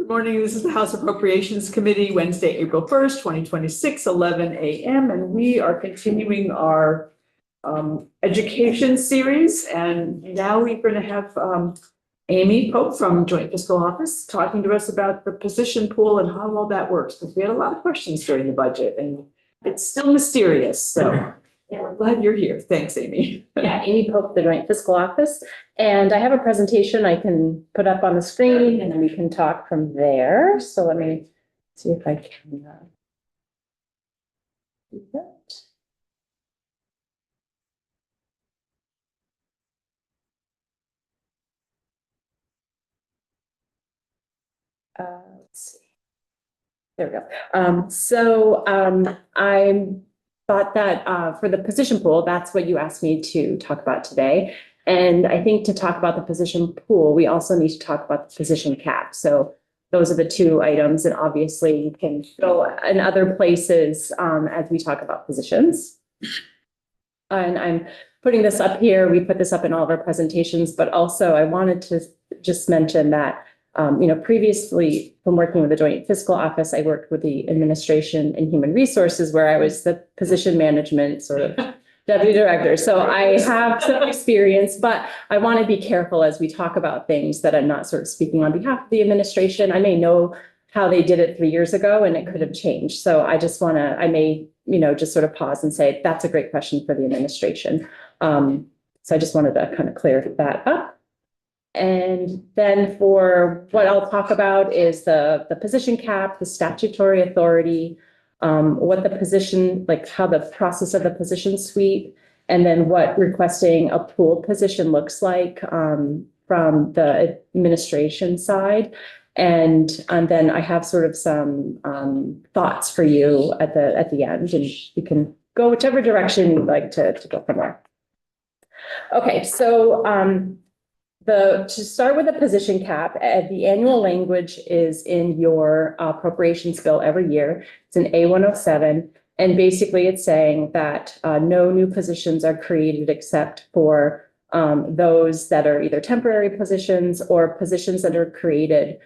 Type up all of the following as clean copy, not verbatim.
Good morning. This is the House Appropriations Committee, Wednesday, April 1st, 2026, 11 a.m. And we are continuing our education series. And now we're going to have Amy Pope from Joint Fiscal Office talking to us about the position pool and how all that works. Because we had a lot of questions during the budget and it's still mysterious. So yeah, we're glad you're here. Thanks, Amy. Yeah, Amy Pope, the Joint Fiscal Office. And I have a presentation I can put up on the screen and then we can talk from there. So let me see if I can do that. Let's see. There we go. I thought that for the position pool, that's what you asked me to talk about today. And I think to talk about the position pool, we also need to talk about the position cap. So those are the two items, and obviously you can go in other places as we talk about positions. And I'm putting this up here. We put this up in all of our presentations, but also I wanted to just mention that previously from working with the Joint Fiscal Office, I worked with the Administration and Human Resources, where I was the position management sort of deputy director. So I have some experience, but I want to be careful as we talk about things that I'm not sort of speaking on behalf of the administration. I may know how they did it 3 years ago and it could have changed. So I just want to, I may, just sort of pause and say, that's a great question for the administration. So I just wanted to kind of clear that up. And then for what I'll talk about is the position cap, the statutory authority, what the position, like how the process of the position suite, and then what requesting a pool position looks like from the administration side. And then I have sort of some thoughts for you at the end, and you can go whichever direction you'd like to go from there. Okay, so to start with the position cap, the annual language is in your appropriations bill every year. It's an A107. And basically it's saying that no new positions are created except for those that are either temporary positions or positions that are created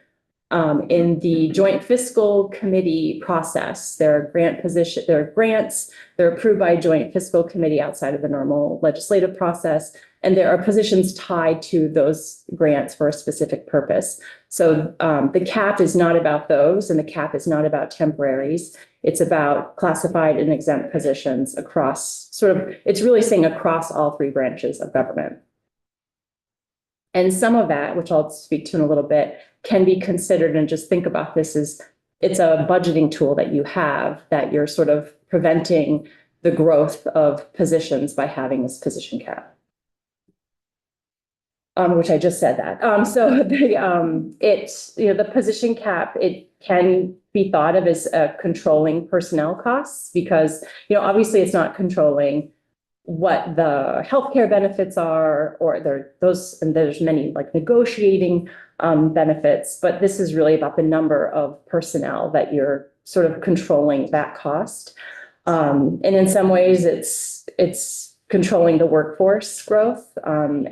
in the Joint Fiscal Committee process. There are grants, they're approved by Joint Fiscal Committee outside of the normal legislative process. And there are positions tied to those grants for a specific purpose. So the cap is not about those, and the cap is not about temporaries. It's about classified and exempt positions across it's really saying across all three branches of government. And some of that, which I'll speak to in a little bit, can be considered, and just think about this as it's a budgeting tool that you have, that you're sort of preventing the growth of positions by having this position cap. Which I just said that. So the position cap, it can be thought of as controlling personnel costs, because obviously it's not controlling what the healthcare benefits are, or there's many like negotiating benefits, but this is really about the number of personnel that you're sort of controlling that cost. And in some ways it's controlling the workforce growth, and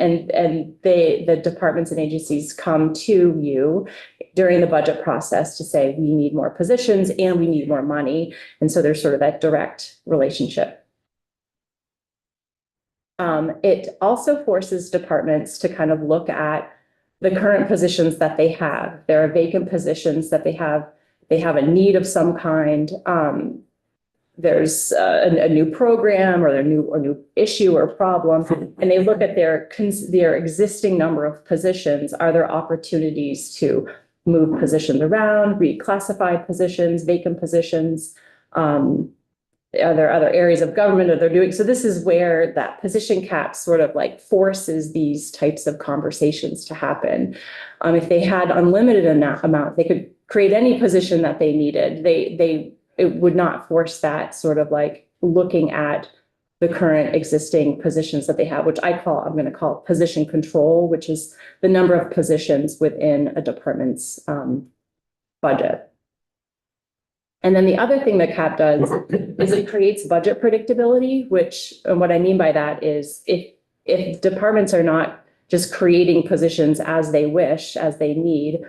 the departments and agencies come to you during the budget process to say, we need more positions and we need more money. And so there's sort of that direct relationship. It also forces departments to kind of look at the current positions that they have. There are vacant positions that they have a need of some kind. There's a new program or a new issue or problem, and they look at their existing number of positions. Are there opportunities to move positions around, reclassify positions, vacant positions? Are there other areas of government that they're doing? So this is where that position cap sort of like forces these types of conversations to happen. If they had unlimited amount, they could create any position that they needed. It would not force that sort of like looking at the current existing positions that they have, which I'm going to call position control, which is the number of positions within a department's budget. And then the other thing that cap does is it creates budget predictability, and what I mean by that is if departments are not just creating positions as they wish, as they need,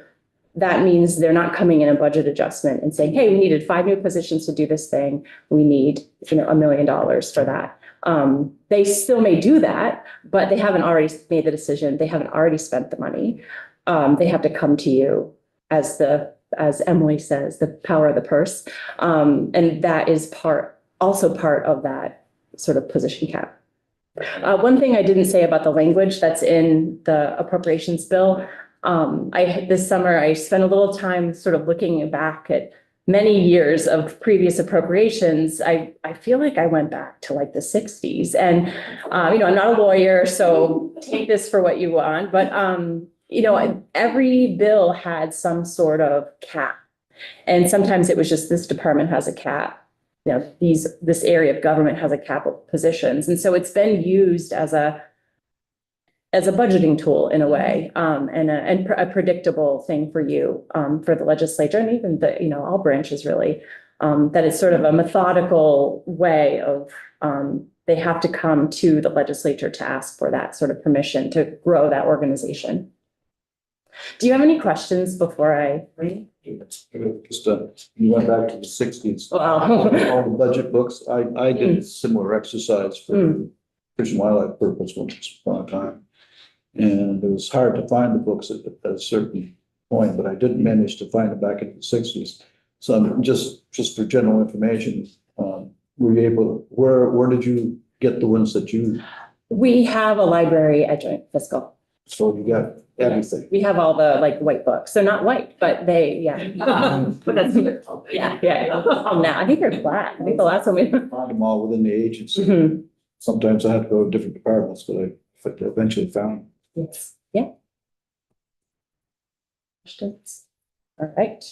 that means they're not coming in a budget adjustment and saying, hey, we needed 5 new positions to do this thing. We need, $1 million for that. They still may do that, but they haven't already made the decision. They haven't already spent the money. They have to come to you as Emily says, the power of the purse. And that is also part of that sort of position cap. One thing I didn't say about the language that's in the appropriations bill, this summer, I spent a little time sort of looking back at many years of previous appropriations. I feel like I went back to like the 60s and, I'm not a lawyer, so take this for what you want, but, every bill had some sort of cap. And sometimes it was just this department has a cap. This area of government has a cap of positions. And so it's been used as a budgeting tool in a way, and a predictable thing for you, for the legislature and even all branches really, that it's sort of a methodical way of, they have to come to the legislature to ask for that sort of permission to grow that organization. Do you have any questions before I read? Just, you went back to the 60s. Wow. All the budget books, I did a similar exercise for Fish and Wildlife purpose once upon a time. And it was hard to find the books at a certain point, but I did manage to find them back in the 60s. So just for general information, were you able, where did you get the ones that you? We have a library at Joint Fiscal. So you got everything. We have all the white books. They're not white, but they, But that's good. yeah. Oh, now I think they're black. I think the last one we. Find them all within the agency. Mhm. Sometimes I had to go to different departments, but I eventually found them. Yes. Yeah. Questions? All right.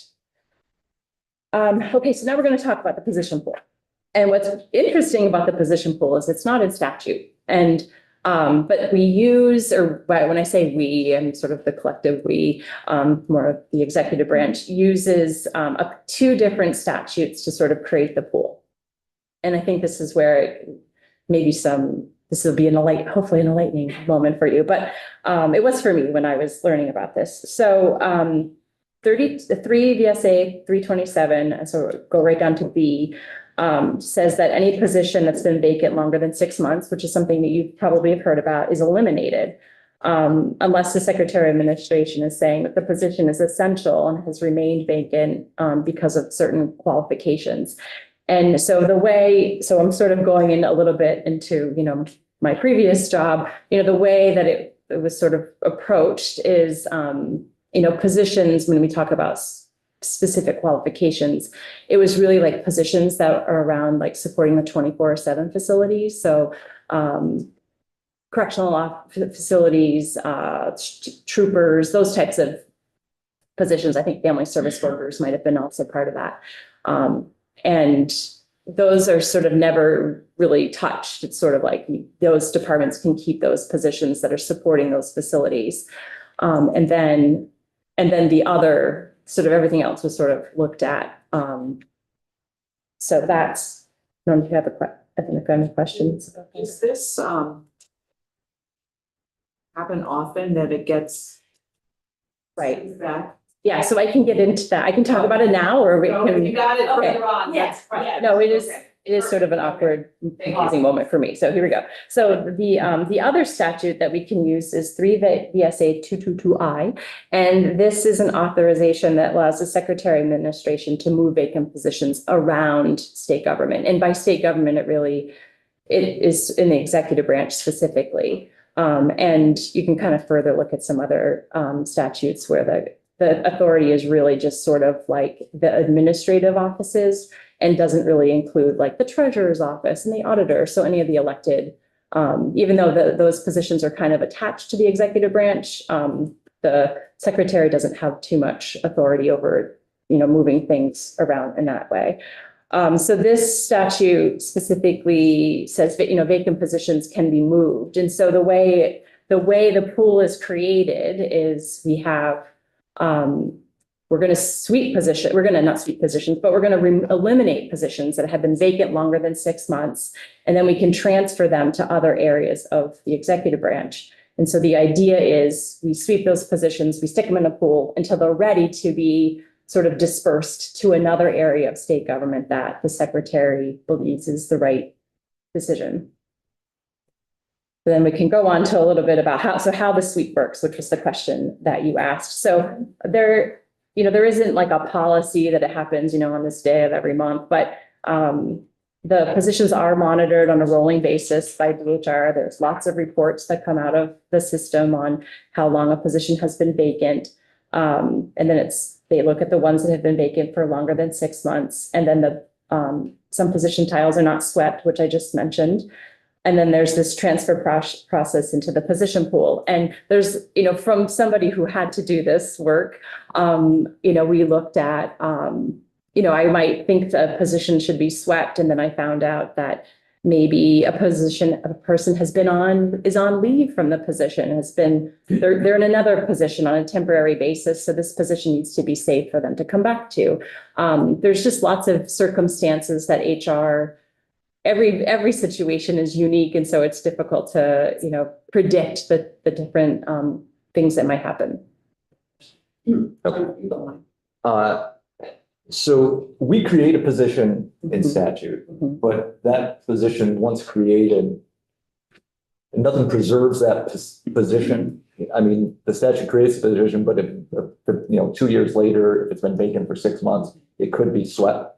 Okay, so now we're going to talk about the position pool. And what's interesting about the position pool is it's not in statute. And but we use, or when I say we, I'm sort of the collective we, more of the executive branch, uses 2 different statutes to sort of create the pool. And I think this is where this will be hopefully an enlightening moment for you, but it was for me when I was learning about this. So 3 VSA 327, so go right down to B, says that any position that's been vacant longer than 6 months, which is something that you probably have heard about, is eliminated, unless the Secretary of Administration is saying that the position is essential and has remained vacant because of certain qualifications. And so I'm sort of going in a little bit into, my previous job, the way that it was sort of approached is, positions, when we talk about specific qualifications, it was really like positions that are around like supporting the 24/7 facilities. So correctional facilities, troopers, those types of positions. I think family service workers might have been also part of that. And those are sort of never really touched. It's sort of like those departments can keep those positions that are supporting those facilities. And then the other sort of everything else was sort of looked at. So that's, I don't know if you have any questions about this. Does this happen often that it gets Right. back? Yeah, so I can get into that. I can talk about it now, or we No, can. you got it Okay. further on. Yes. That's right. No, it is. Okay. It is sort of an awkward, confusing moment for me. So here we go. So the other statute that we can use is 3 VSA 222I. And this is an authorization that allows the Secretary of Administration to move vacant positions around state government. And by state government, it is in the executive branch specifically. And you can kind of further look at some other statutes where the authority is really just sort of like the administrative offices and doesn't really include like the treasurer's office and the auditor. So any of the elected, even though those positions are kind of attached to the executive branch, the secretary doesn't have too much authority over, moving things around in that way. So this statute specifically says that, vacant positions can be moved. And so the way the pool is created is we have, we're going to not sweep positions, but we're going to eliminate positions that have been vacant longer than 6 months. And then we can transfer them to other areas of the executive branch. And so the idea is we sweep those positions, we stick them in a pool until they're ready to be sort of dispersed to another area of state government that the secretary believes is the right decision. Then we can go on to a little bit about how the sweep works, which was the question that you asked. So there isn't like a policy that it happens, on this day of every month, but the positions are monitored on a rolling basis by DHR. There's lots of reports that come out of the system on how long a position has been vacant. And then they look at the ones that have been vacant for longer than 6 months. And then some position titles are not swept, which I just mentioned. And then there's this transfer process into the position pool. And there's, from somebody who had to do this work, we looked at, I might think a position should be swept. And then I found out that maybe a person is on leave from the position, they're in another position on a temporary basis. So this position needs to be safe for them to come back to. There's just lots of circumstances that HR, every situation is unique. And so it's difficult to, predict the different things that might happen. So we create a position in statute, but that position, once created, nothing preserves that position. I mean, the statute creates the position, but if 2 years later, if it's been vacant for 6 months, it could be swept.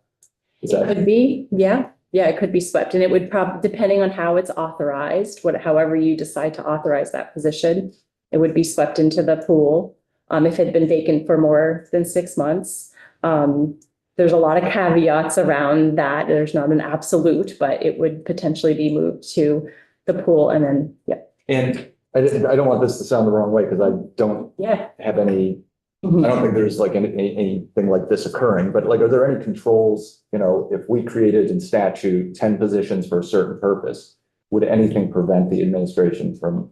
It could be, yeah, it could be swept, and it would probably, depending on how it's authorized, however you decide to authorize that position, it would be swept into the pool. If it had been vacant for more than 6 months. There's a lot of caveats around that. There's not an absolute, but it would potentially be moved to the pool and then, yeah. And I don't want this to sound the wrong way because I don't have any, I don't think there's like anything like this occurring, but like, are there any controls, if we created in statute 10 positions for a certain purpose, would anything prevent the administration from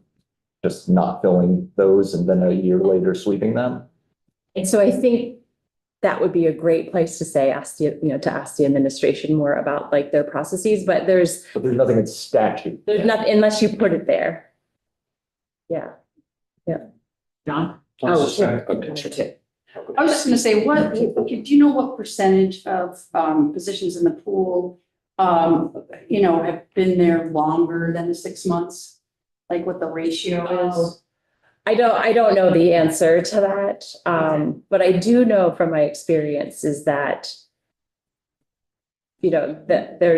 just not filling those and then a year later sweeping them? And so I think that would be a great place to ask the administration more about like their processes, but there's nothing in statute. There's nothing unless you put it there. Yeah. John? Oh, sure. Okay. I was just gonna say, do you know what percentage of positions in the pool, have been there longer than the 6 months? Like what the ratio is? I don't know the answer to that. But I do know from my experience is that, that there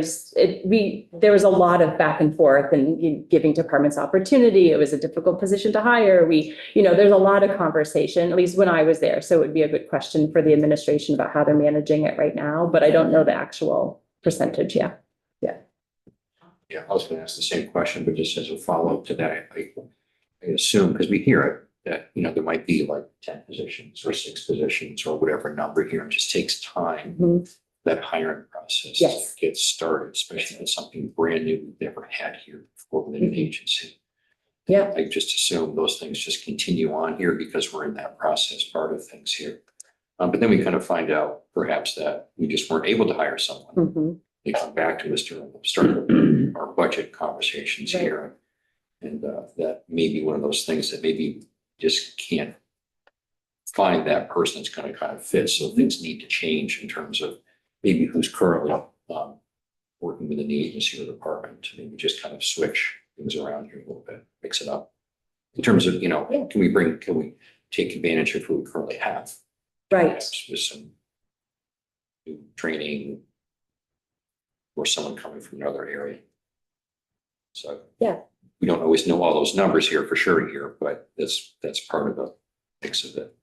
was a lot of back and forth and giving departments opportunity. It was a difficult position to hire. There's a lot of conversation, at least when I was there. So it would be a good question for the administration about how they're managing it right now, but I don't know the actual percentage. Yeah. Yeah, I was going to ask the same question, but just as a follow-up to that, I assume, because we hear it, that, there might be like 10 positions or 6 positions or whatever number here. It just takes time, that hiring process gets started, especially if it's something brand new we've never had here before within an agency. Yeah. I just assume those things just continue on here because we're in that process part of things here. But then we kind of find out perhaps that we just weren't able to hire someone. They come back to us during the start of our budget conversations here. And that may be one of those things that maybe just can't find that person that's going to kind of fit. So things need to change in terms of maybe who's currently working within the agency or department to maybe just kind of switch things around here a little bit, mix it up. In terms of, can we take advantage of who we currently have? Right. Perhaps with some new training or someone coming from another area. So we don't always know all those numbers here for sure here, but that's part of the mix of it.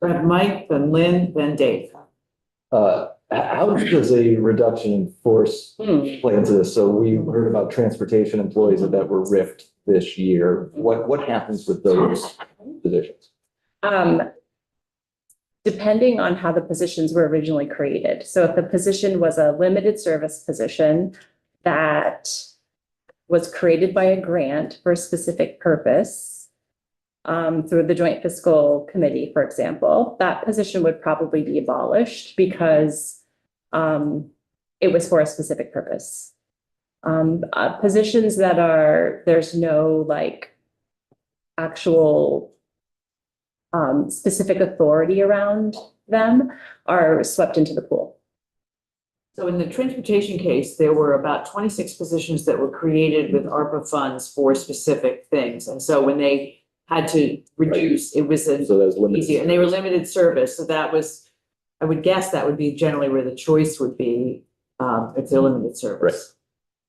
Mike, then Lynn, then Dave. How does a reduction in force play into this? So we heard about transportation employees that were RIFed this year. What happens with those positions? Depending on how the positions were originally created. So if the position was a limited service position that was created by a grant for a specific purpose, through the Joint Fiscal Committee, for example, that position would probably be abolished because it was for a specific purpose. Positions that there's no actual specific authority around them are swept into the pool. So in the transportation case, there were about 26 positions that were created with ARPA funds for specific things. And so when they had to reduce, it was So that was limited. easier, and they were limited service. So that was, I would guess that would be generally where the choice would be, if they're limited service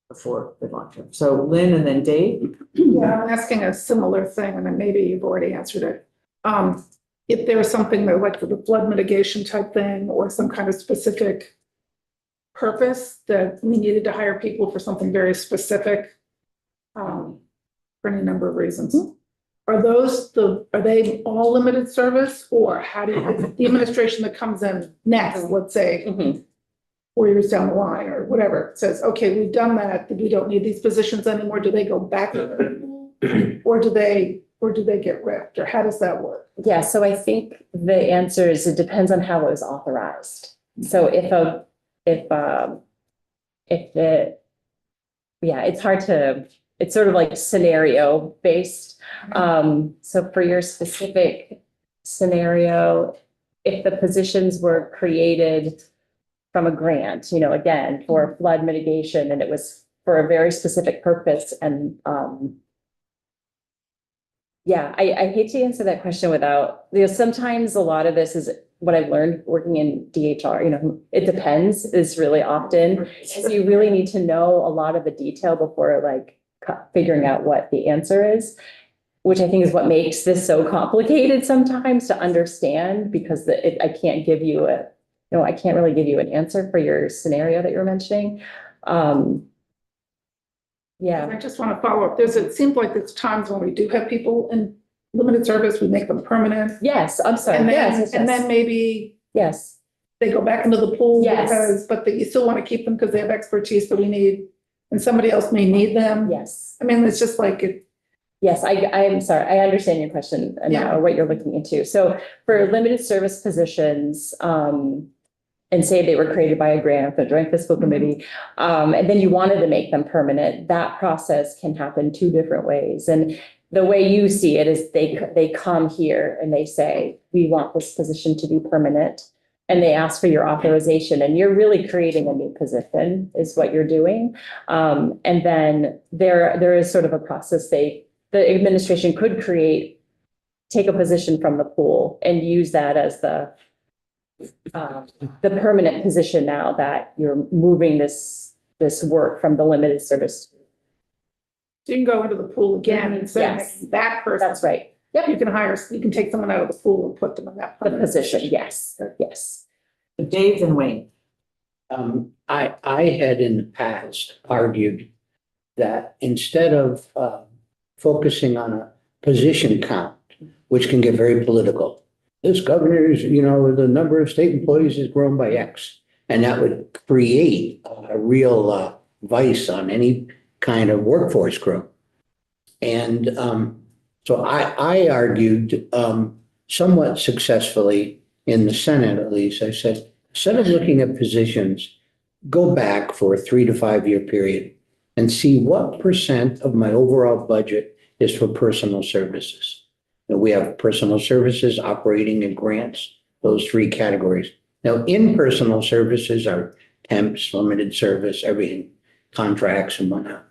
before the long term. So Lynn and then Dave. Yeah, I'm asking a similar thing, and then maybe you've already answered it. If there was something that like the flood mitigation type thing or some kind of specific purpose that we needed to hire people for something very specific, for any number of reasons. Are they all limited service, or how do you, the administration that comes in next, let's say, 4 years down the line or whatever, says, okay, we've done that, we don't need these positions anymore, do they go back to the pool? Or do they get ripped, or how does that work? Yeah, so I think the answer is it depends on how it was authorized. So it's hard to, it's sort of like scenario based. So for your specific scenario, if the positions were created from a grant, again, for flood mitigation, and it was for a very specific purpose, and I hate to answer that question without, sometimes a lot of this is what I've learned working in DHR, it depends is really often. So you really need to know a lot of the detail before figuring out what the answer is, which I think is what makes this so complicated sometimes to understand, because I can't give you I can't really give you an answer for your scenario that you're mentioning. I just want to follow up. It seems like there's times when we do have people in limited service, we make them permanent. Yes, I'm sorry. And then, Yes. and then maybe Yes. they go back into the pool Yes. but you still want to keep them because they have expertise that we need, and somebody else may need them. Yes. I mean, it's just like it. Yes, I'm sorry. I understand your question now, what you're looking into. So for limited service positions, and say they were created by a grant, the joint fiscal committee, and then you wanted to make them permanent, that process can happen two different ways. And the way you see it is they come here and they say, we want this position to be permanent. And they ask for your authorization, and you're really creating a new position is what you're doing. And then there is sort of a process the administration could take a position from the pool and use that as the permanent position now that you're moving this work from the limited service. So you can go into the pool again and say, Yes. that person. That's right. Yep. You can take someone out of the pool and put them in that The position. Yes. Yes. Dave and Wayne. I had in the past argued that instead of focusing on a position count, which can get very political, this governor's, the number of state employees has grown by X, and that would create a real vice on any kind of workforce growth. And so I argued somewhat successfully in the Senate, at least. I said, instead of looking at positions, go back for a 3 to 5 year period and see what % of my overall budget is for personal services. Now, we have personal services, operating, and grants, those three categories. Now, in personal services are temps, limited service, everything, contracts and whatnot.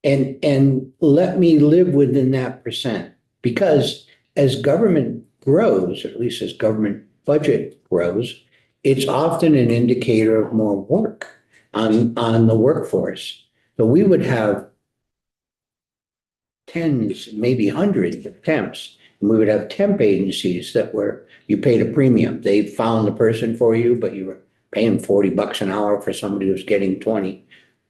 And let me live within that % because as government grows, or at least as government budget grows, it's often an indicator of more work on the workforce. So we would have tens, maybe hundreds of temps. And we would have temp agencies you paid a premium. They found the person for you, but you were paying $40 an hour for somebody who's getting 20.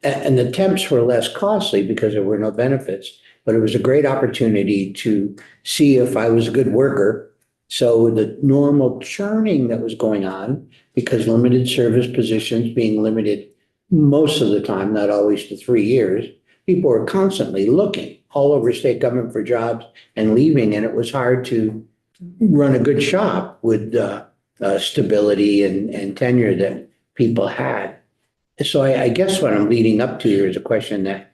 And the temps were less costly because there were no benefits, but it was a great opportunity to see if I was a good worker. So the normal churning that was going on, because limited service positions being limited most of the time, not always to 3 years, people were constantly looking all over state government for jobs and leaving, and it was hard to run a good shop with stability and tenure that people had. So I guess what I'm leading up to here is a question that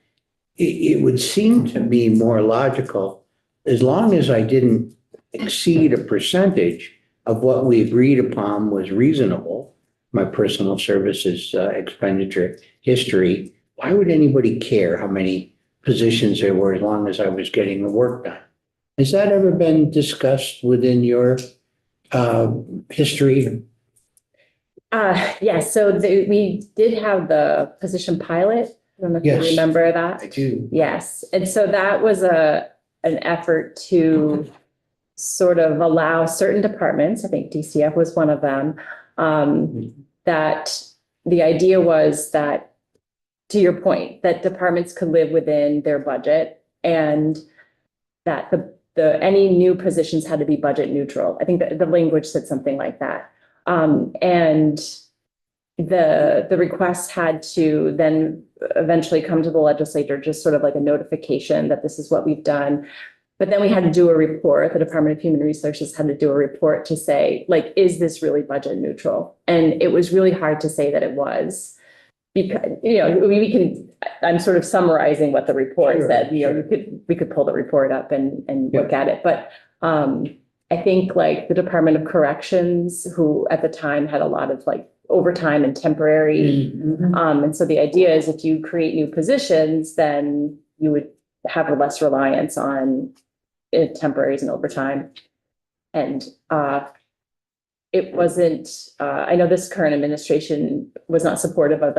it would seem to me more logical, as long as I didn't exceed a percentage of what we agreed upon was reasonable, my personal services expenditure history, why would anybody care how many positions there were as long as I was getting the work done? Has that ever been discussed within your history? Yes, so we did have the position pilot. I don't know if you Yes. remember that. I do. Yes, and so that was an effort to sort of allow certain departments, I think DCF was one of them, that the idea was that, to your point, that departments could live within their budget and that any new positions had to be budget neutral. I think that the language said something like that. And the request had to then eventually come to the legislature, just sort of like a notification that this is what we've done. But then we had to do a report. The Department of Human Resources had to do a report to say, like, is this really budget neutral? And it was really hard to say that it was. Because, we can, I'm sort of summarizing what the report said, we could pull the report up and look at it. But I think like the Department of Corrections, who at the time had a lot of like overtime and temporary. And so the idea is if you create new positions, then you would have a less reliance on temporaries and overtime. And it wasn't, I know this current administration was not supportive of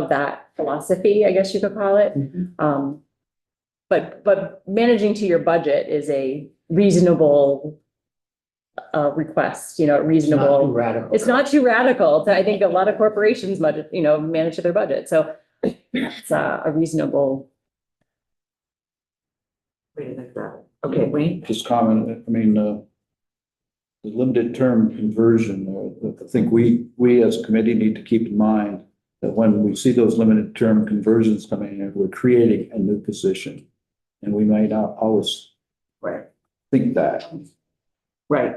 that philosophy, I guess you could call it. But managing to your budget is a reasonable request, reasonable. Radical. It's not too radical. I think a lot of corporations budget, manage to their budget. So it's a reasonable. Okay, Wayne? Just comment, I mean, the limited term conversion, I think we as a committee need to keep in mind that when we see those limited term conversions coming in, we're creating a new position. And we may not always think that. Right.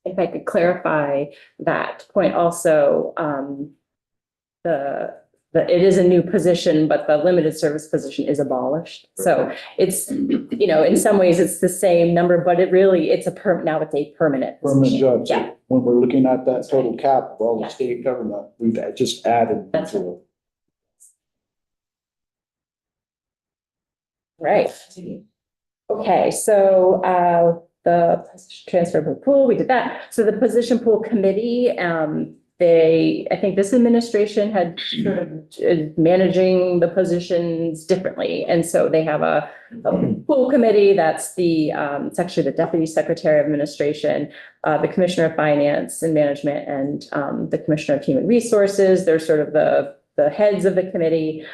If I could clarify that point also, it is a new position, but the limited service position is abolished. So it's, in some ways it's the same number, but it's a now it's a permanent Permanent position. job. Yeah. So when we're looking at that total cap of all the state government, we've just added. That's right. Okay, so the transfer of pool, we did that. So the position pool committee, I think this administration had sort of managing the positions differently. And so they have a pool committee that's it's actually the Deputy Secretary of Administration, the Commissioner of Finance and Management, and the Commissioner of Human Resources. They're sort of the heads of the committee.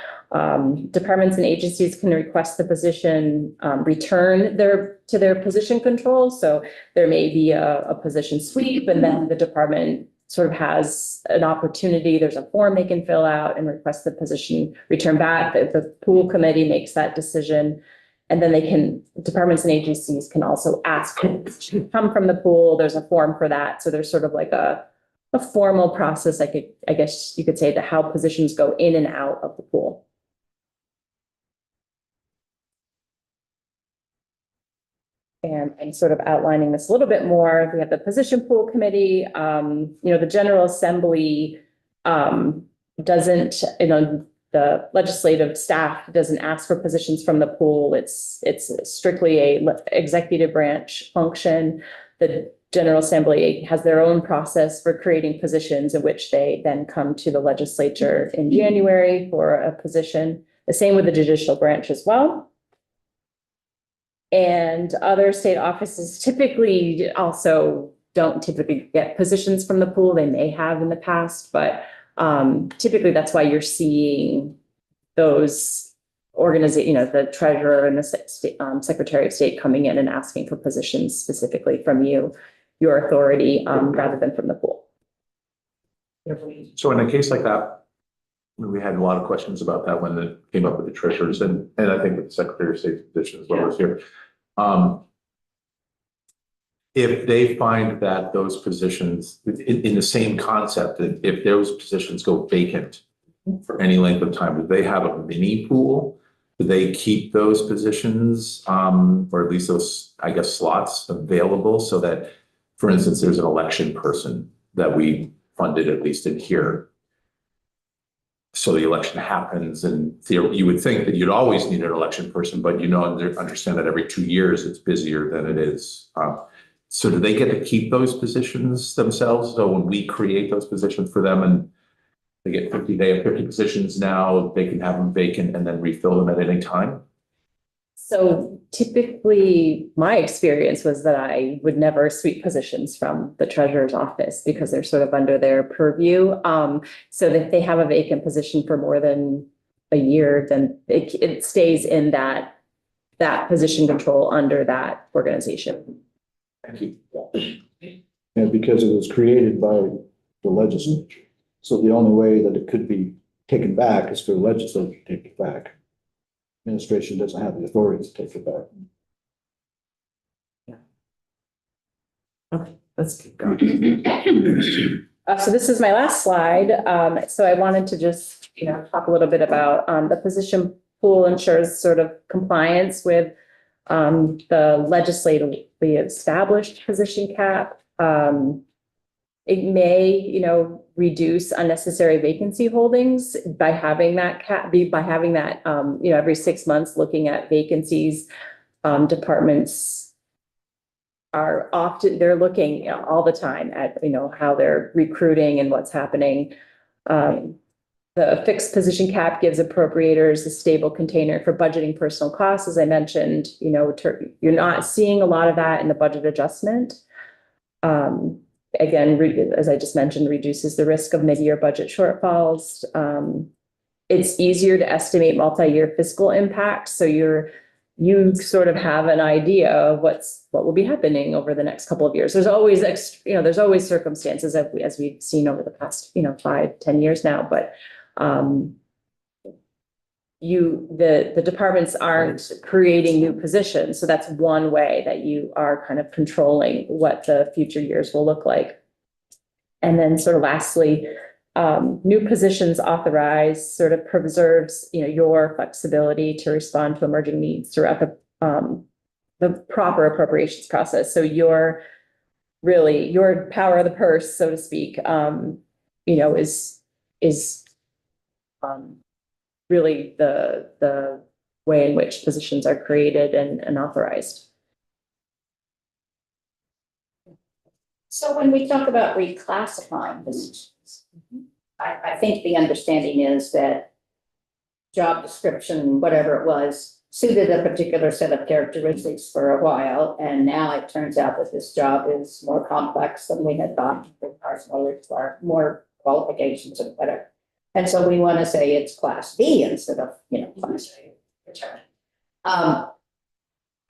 Departments and agencies can request the position return to their position control. So there may be a position sweep, and then the department sort of has an opportunity. There's a form they can fill out and request the position return back. The pool committee makes that decision. And then departments and agencies can also ask to come from the pool. There's a form for that. So there's sort of like a formal process, I guess you could say, to how positions go in and out of the pool. And I'm sort of outlining this a little bit more. We have the position pool committee. The General Assembly doesn't, the legislative staff doesn't ask for positions from the pool. It's strictly a executive branch function. The General Assembly has their own process for creating positions in which they then come to the legislature in January for a position. The same with the judicial branch as well. And other state offices typically also don't typically get positions from the pool. They may have in the past, but typically that's why you're seeing those organizations, the treasurer and the secretary of state coming in and asking for positions specifically from your authority, rather than from the pool. So in a case like that, we had a lot of questions about that when it came up with the treasurers and I think with the Secretary of State's position as well as here. If they find that those positions in the same concept, that if those positions go vacant for any length of time, do they have a mini pool do they keep those positions, or at least those, I guess, slots available so that, for instance, there's an election person that we funded at least in here. So the election happens and you would think that you'd always need an election person, but understand that every 2 years it's busier than it is. So do they get to keep those positions themselves? So when we create those positions for them and they have 50 positions now, they can have them vacant and then refill them at any time? So typically, my experience was that I would never sweep positions from the treasurer's office because they're sort of under their purview. So that if they have a vacant position for more than a year, then it stays in that position control under that organization. Thank you. And because it was created by the legislature. So the only way that it could be taken back is for the legislature to take it back. Administration doesn't have the authority to take it back. Okay, let's keep going. So this is my last slide. So I wanted to just, talk a little bit about the position pool ensures sort of compliance with the legislatively established position cap. It may, reduce unnecessary vacancy holdings by having that every 6 months looking at vacancies. Departments are they're looking all the time at, how they're recruiting and what's happening. The fixed position cap gives appropriators a stable container for budgeting personal costs. As I mentioned, you're not seeing a lot of that in the budget adjustment. Again, as I just mentioned, reduces the risk of mid-year budget shortfalls. It's easier to estimate multi-year fiscal impacts. So you sort of have an idea of what will be happening over the next couple of years. There's always there's always circumstances as we've seen over the past 5-10 years now, but the departments aren't creating new positions. So that's one way that you are kind of controlling what the future years will look like. And then sort of lastly, new positions authorized sort of preserves, your flexibility to respond to emerging needs throughout the proper appropriations process. So your power of the purse, so to speak, is really the way in which positions are created and authorized. So when we talk about reclassifying positions, I think the understanding is that job description, whatever it was, suited a particular set of characteristics for a while. And now it turns out that this job is more complex than we had thought, requires more qualifications and whatever. And so we want to say it's class B instead of, class A return.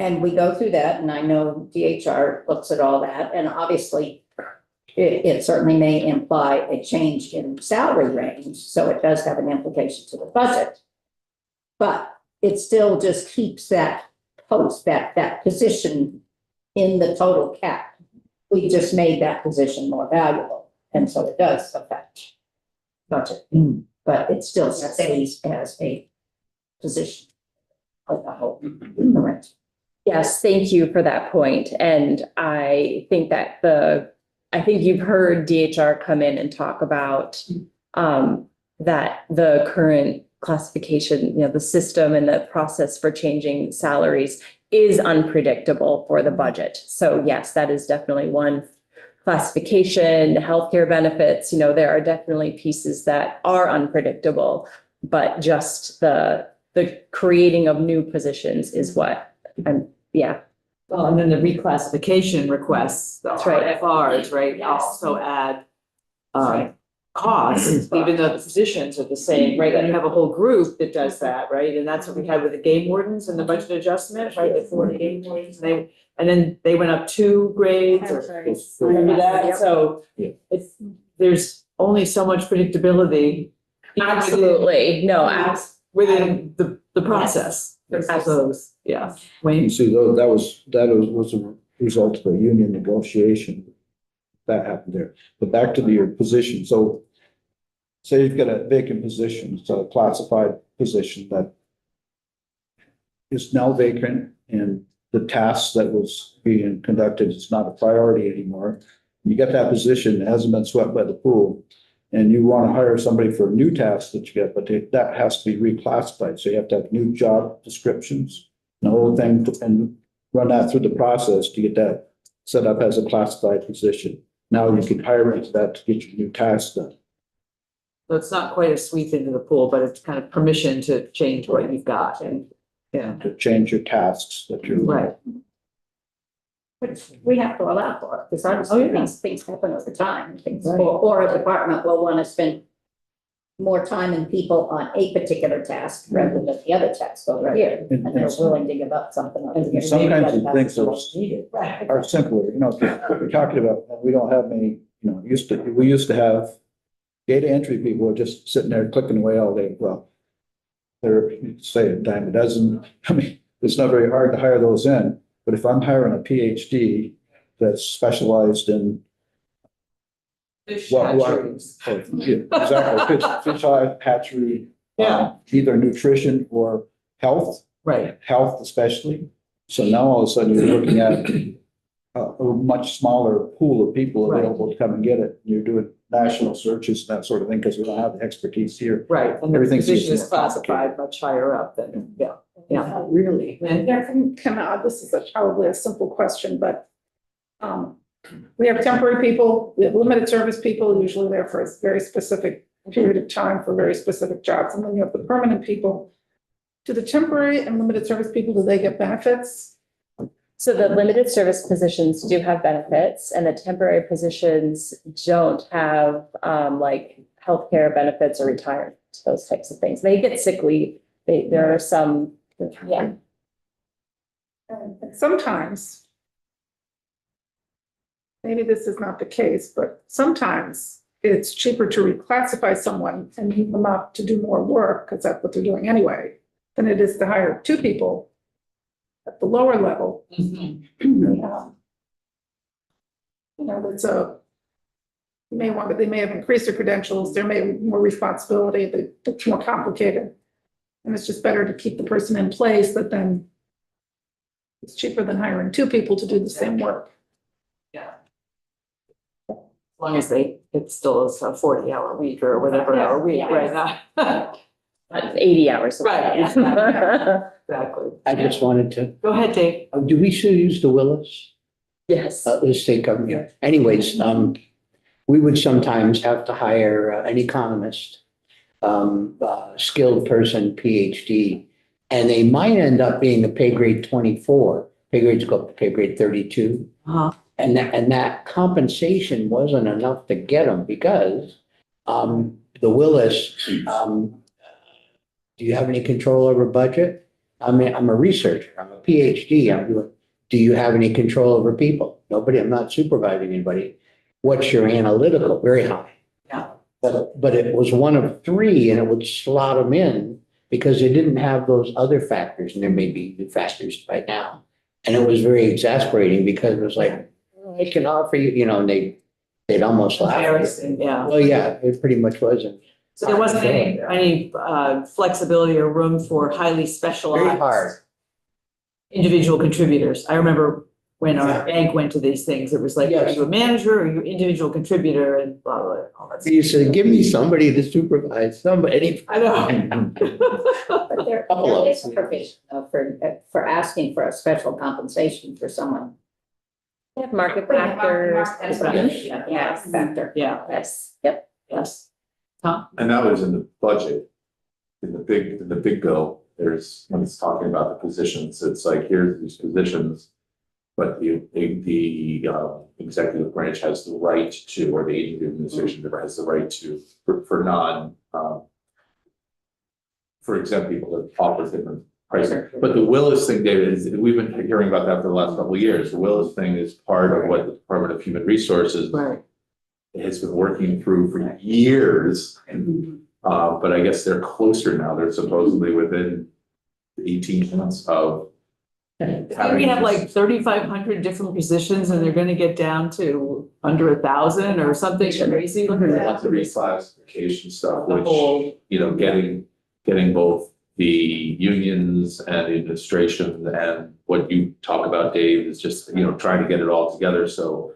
And we go through that, and I know DHR looks at all that, and obviously it certainly may imply a change in salary range, so it does have an implication to the budget. But it still just keeps that post, that position in the total cap. We just made that position more valuable, and so it does affect budget, but it still stays as a position of the whole. Correct. Yes, thank you for that point. And I think that you've heard DHR come in and talk about that the current classification, the system and the process for changing salaries is unpredictable for the budget. So yes, that is definitely one classification. Healthcare benefits, there are definitely pieces that are unpredictable, but just the creating of new positions is what Well, and then the reclassification requests, the That's right. RFRs, right, also add costs, even though the positions are the same, right? And you have a whole group that does that, right? And that's what we had with the game wardens and the budget adjustment, right? The 4 game wardens, and then they went up 2 grades or remember that? So there's only so much predictability. absolutely, no, Within the process. Those, yeah. You see, though, that was a result of a union negotiation. That happened there. But back to your position. So say you've got a vacant position, so a classified position that is now vacant and the task that was being conducted is not a priority anymore. You get that position, it hasn't been swept by the pool, and you want to hire somebody for a new task that you get, but that has to be reclassified. So you have to have new job descriptions, the whole thing, and run that through the process to get that set up as a classified position. Now you can hire into that to get your new task done. So it's not quite a sweep into the pool, but it's kind of permission to change what you've got and, yeah, To change your tasks that you're. right. Which we have to allow for, because Oh, obviously yeah. things happen over time. Things, Right. or a department will want to spend more time and people on a particular task rather than the other task over here. And they're willing to give up something over here. Sometimes the things that Right. are simpler, what we're talking about, we don't have many, we used to have data entry people just sitting there clicking away all day. Well, they're, say a dime a dozen. I mean, it's not very hard to hire those in, but if I'm hiring a PhD that's specialized in Fish what, hatcheries. exactly, fish hatchery, Yeah. either nutrition or health. Right, Health especially. So now all of a sudden you're looking at a much smaller pool of people Right. available to come and get it. You're doing national searches and that sort of thing because we don't have the expertise here. right, and the Everything seems position is more complicated. classified much higher up than, yeah, yeah. Really? And- Yeah, this is probably a simple question, but we have temporary people, we have limited service people, usually there for a very specific period of time for very specific jobs. And then you have the permanent people. Do the temporary and limited service people, do they get benefits? So the limited service positions do have benefits and the temporary positions don't have like healthcare benefits or retirement, those types of things. They get sick leave. There are some, yeah. And sometimes, maybe this is not the case, but sometimes it's cheaper to reclassify someone and move them up to do more work, because that's what they're doing anyway, than it is to hire two people at the lower level. That's they may have increased their credentials, there may be more responsibility, it's more complicated. And it's just better to keep the person in place, but then it's cheaper than hiring two people to do the same work. Yeah. As long as it still is a 40-hour week or whatever hour week right now. That's 80 hours. Right. Exactly. I just wanted to, Go ahead, Dave. do we still use the Willis? Yes. The state government. Anyways, we would sometimes have to hire an economist, skilled person, PhD, and they might end up being a pay grade 24. Pay grades go up to pay grade 32. Uh-huh. And that compensation wasn't enough to get them because the Willis, do you have any control over budget? I mean, I'm a researcher, I'm a PhD, do you have any control over people? Nobody, I'm not supervising anybody. What's your analytical? Very high. Yeah. But it was one of three and it would slot them in because they didn't have those other factors, and there may be new factors by now. And it was very exasperating because it was like, I can offer you, and they'd almost laugh. Embarrassing, yeah. Well, yeah, it pretty much wasn't. So there wasn't any flexibility or room for highly Very specialized hard. individual contributors. I remember when our Yeah. bank went to these things, it was like, are Yes. you a manager or are you an individual contributor and blah, blah, blah, all that So you said, give me somebody to supervise somebody. I know. But there is a provision for asking for a special compensation for someone. They have market factors. That's what I mean, yeah, factor. Yeah, Yes, yep. yes. Tom? And that was in the budget, in the big bill, when it's talking about the positions, it's like, here's these positions. But the executive branch has the right to, or the agency administration has the right to, for exempt people that offer different pricing. But the Willis thing, David, is, we've been hearing about that for the last couple of years. The Willis thing is part of what the Department of Human Resources Right. has been working through for years. But I guess they're closer now. They're supposedly within 18 months of We have like 3,500 different positions and they're gonna get down to under 1,000 or something crazy. Look at lots of that. reclassification stuff, The which, whole, getting both the unions and the administration, and what you talk about, Dave, is just, trying to get it all together, so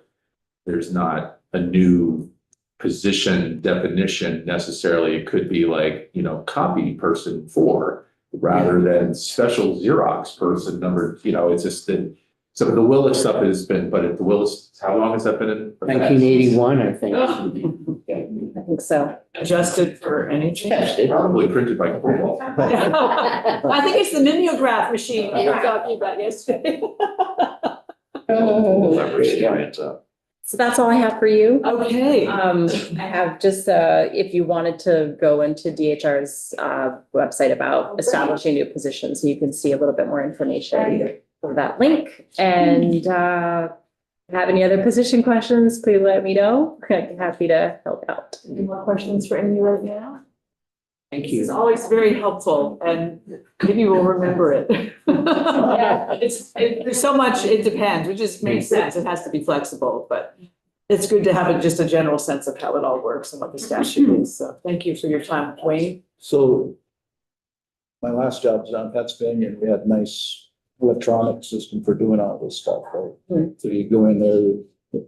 there's not a new position definition necessarily. It could be like, copy person 4, rather than special Xerox person number, it's just that. So the Willis stuff has been, but the Willis, how long has that been in? effect? 1981, I think. I think so. Adjusted for any change. Probably printed by Cornwall. I think it's the mimeograph machine we were talking about yesterday. Leverage the hands up. So that's all I have for you. Okay. I have just, if you wanted to go into DHR's website about establishing new positions, so you can see a little bit more information for that link. And have any other position questions, please let me know. I'd be happy to help out. Any more questions for Amy right now? Thank This is you. always very helpful, and maybe we'll remember it. Yeah. There's so much, it depends, which just makes sense. It has to be flexible, but it's good to have just a general sense of how it all works and what the statute is. So thank you for your time, Wayne. So my last job was on Pennsylvania, and we had a nice electronic system for doing all this stuff, right? So you go in there,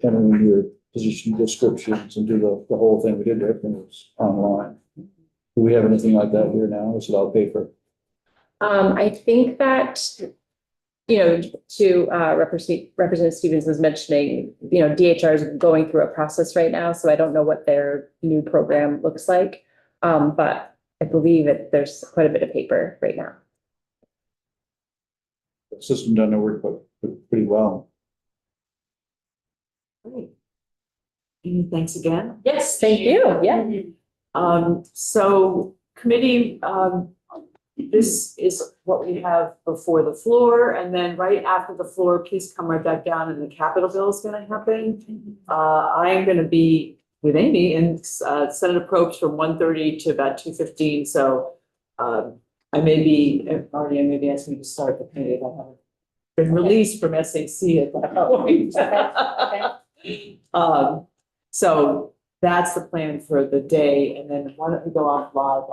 enter in your position descriptions and do the whole thing. We did everything was online. Do we have anything like that here now? Is it all paper? I think that, to Representative Stevens was mentioning, DHR is going through a process right now, so I don't know what their new program looks like. But I believe there's quite a bit of paper right now. The system done their work pretty well. Great. Amy, thanks again. Yes, thank you. Yeah. So committee, this is what we have before the floor, and then right after the floor, please come right back down and the Capitol bill is gonna happen. I am gonna be with Amy in Senate approach from 1:30 to about 2:15, so I may be asking you to start the committee. I haven't been released from SAC at that point. So that's the plan for the day, and then why don't we go off live